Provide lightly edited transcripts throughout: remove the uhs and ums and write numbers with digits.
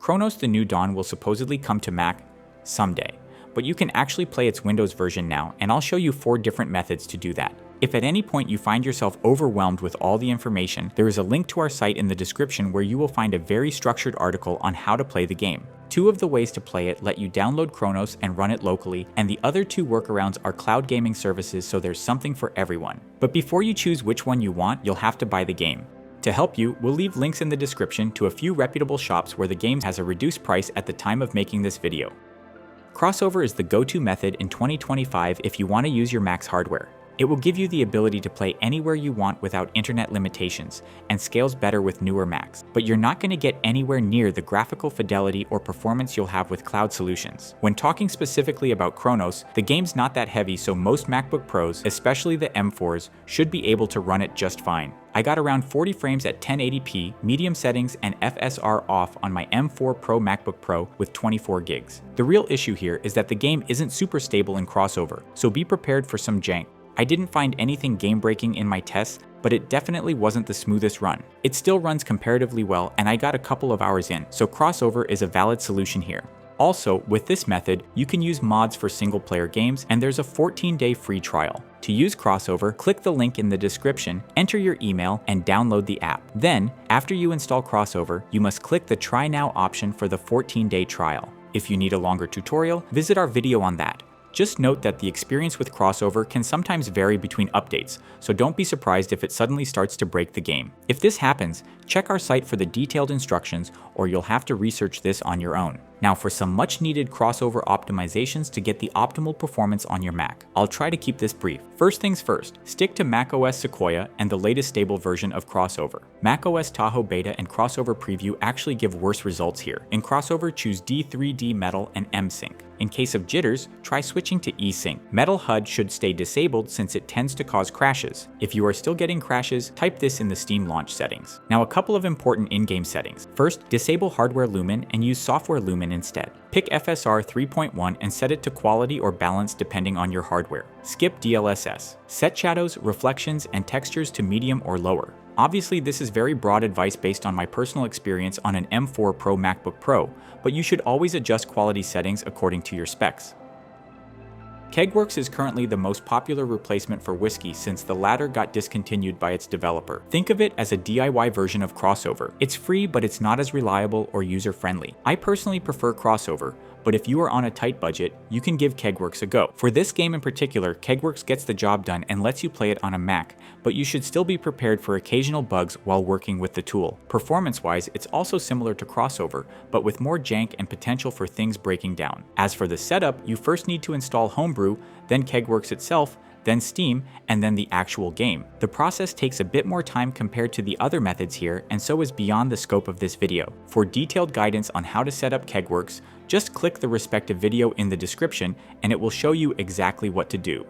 Cronos the New Dawn will supposedly come to Mac someday, but you can actually play its Windows version now, and I'll show you 4 different methods to do that. If at any point you find yourself overwhelmed with all the information, there is a link to our site in the description where you will find a very structured article on how to play the game. 2 of the ways to play it let you download Cronos and run it locally, and the other 2 workarounds are cloud gaming services, so there's something for everyone. But before you choose which one you want, you'll have to buy the game. To help you, we'll leave links in the description to a few reputable shops where the game has a reduced price at the time of making this video. Crossover is the go-to method in 2025 if you want to use your Mac's hardware. It will give you the ability to play anywhere you want without internet limitations, and scales better with newer Macs. But you're not going to get anywhere near the graphical fidelity or performance you'll have with cloud solutions. When talking specifically about Cronos, the game's not that heavy, so most MacBook Pros, especially the M4s, should be able to run it just fine. I got around 40 frames at 1080p, medium settings, and FSR off on my M4 Pro MacBook Pro with 24 gigs. The real issue here is that the game isn't super stable in Crossover, so be prepared for some jank. I didn't find anything game-breaking in my tests, but it definitely wasn't the smoothest run. It still runs comparatively well, and I got a couple of hours in, so Crossover is a valid solution here. Also, with this method, you can use mods for single-player games, and there's a 14-day free trial. To use Crossover, click the link in the description, enter your email, and download the app. Then, after you install Crossover, you must click the Try Now option for the 14-day trial. If you need a longer tutorial, visit our video on that. Just note that the experience with Crossover can sometimes vary between updates, so don't be surprised if it suddenly starts to break the game. If this happens, check our site for the detailed instructions, or you'll have to research this on your own. Now for some much needed Crossover optimizations to get the optimal performance on your Mac. I'll try to keep this brief. First things first, stick to macOS Sequoia and the latest stable version of Crossover. macOS Tahoe Beta and Crossover Preview actually give worse results here. In Crossover, choose D3D Metal and M-Sync. In case of jitters, try switching to eSync. Metal HUD should stay disabled since it tends to cause crashes. If you are still getting crashes, type this in the Steam launch settings. Now a couple of important in-game settings. First, disable hardware lumen and use software lumen instead. Pick FSR 3.1 and set it to quality or balance depending on your hardware. Skip DLSS. Set shadows, reflections, and textures to medium or lower. Obviously, this is very broad advice based on my personal experience on an M4 Pro MacBook Pro, but you should always adjust quality settings according to your specs. Kegworks is currently the most popular replacement for Whisky since the latter got discontinued by its developer. Think of it as a DIY version of Crossover. It's free, but it's not as reliable or user-friendly. I personally prefer Crossover, but if you are on a tight budget, you can give Kegworks a go. For this game in particular, Kegworks gets the job done and lets you play it on a Mac, but you should still be prepared for occasional bugs while working with the tool. Performance-wise, it's also similar to Crossover, but with more jank and potential for things breaking down. As for the setup, you first need to install Homebrew, then Kegworks itself, then Steam, and then the actual game. The process takes a bit more time compared to the other methods here, and so is beyond the scope of this video. For detailed guidance on how to set up Kegworks, just click the respective video in the description and it will show you exactly what to do.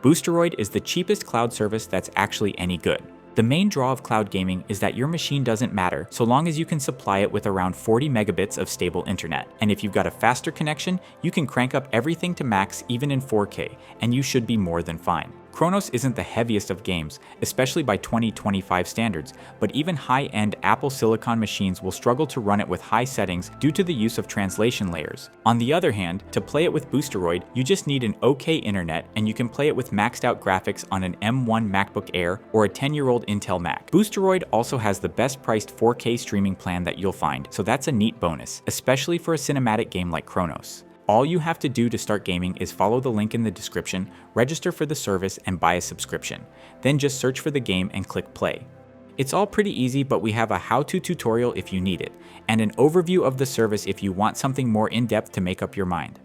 Boosteroid is the cheapest cloud service that's actually any good. The main draw of cloud gaming is that your machine doesn't matter so long as you can supply it with around 40 megabits of stable internet. And if you've got a faster connection, you can crank up everything to max even in 4K, and you should be more than fine. Cronos isn't the heaviest of games, especially by 2025 standards, but even high-end Apple Silicon machines will struggle to run it with high settings due to the use of translation layers. On the other hand, to play it with Boosteroid, you just need an okay internet and you can play it with maxed out graphics on an M1 MacBook Air or a 10-year-old Intel Mac. Boosteroid also has the best priced 4K streaming plan that you'll find, so that's a neat bonus, especially for a cinematic game like Cronos. All you have to do to start gaming is follow the link in the description, register for the service, and buy a subscription. Then just search for the game and click play. It's all pretty easy, but we have a how-to tutorial if you need it, and an overview of the service if you want something more in-depth to make up your mind.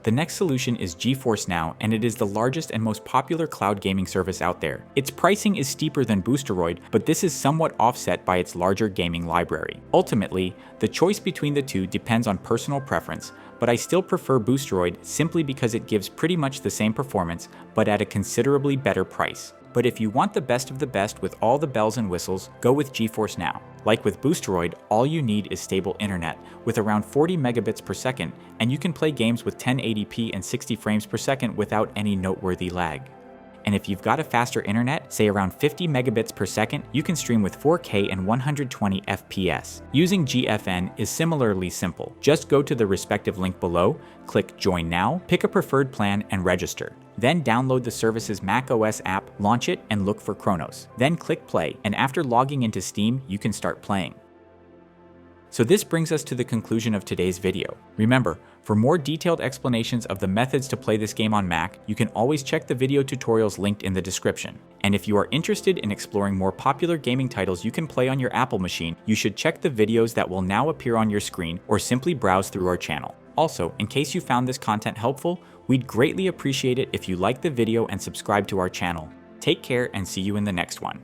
The next solution is GeForce Now, and it is the largest and most popular cloud gaming service out there. Its pricing is steeper than Boosteroid, but this is somewhat offset by its larger gaming library. Ultimately, the choice between the two depends on personal preference, but I still prefer Boosteroid simply because it gives pretty much the same performance, but at a considerably better price. But if you want the best of the best with all the bells and whistles, go with GeForce Now. Like with Boosteroid, all you need is stable internet, with around 40 megabits per second, and you can play games with 1080p and 60 frames per second without any noteworthy lag. And if you've got a faster internet, say around 50 megabits per second, you can stream with 4K and 120 FPS. Using GFN is similarly simple. Just go to the respective link below, click Join Now, pick a preferred plan, and register. Then download the service's macOS app, launch it, and look for Cronos. Then click Play, and after logging into Steam, you can start playing. So this brings us to the conclusion of today's video. Remember, for more detailed explanations of the methods to play this game on Mac, you can always check the video tutorials linked in the description. And if you are interested in exploring more popular gaming titles you can play on your Apple machine, you should check the videos that will now appear on your screen or simply browse through our channel. Also, in case you found this content helpful, we'd greatly appreciate it if you like the video and subscribe to our channel. Take care and see you in the next one.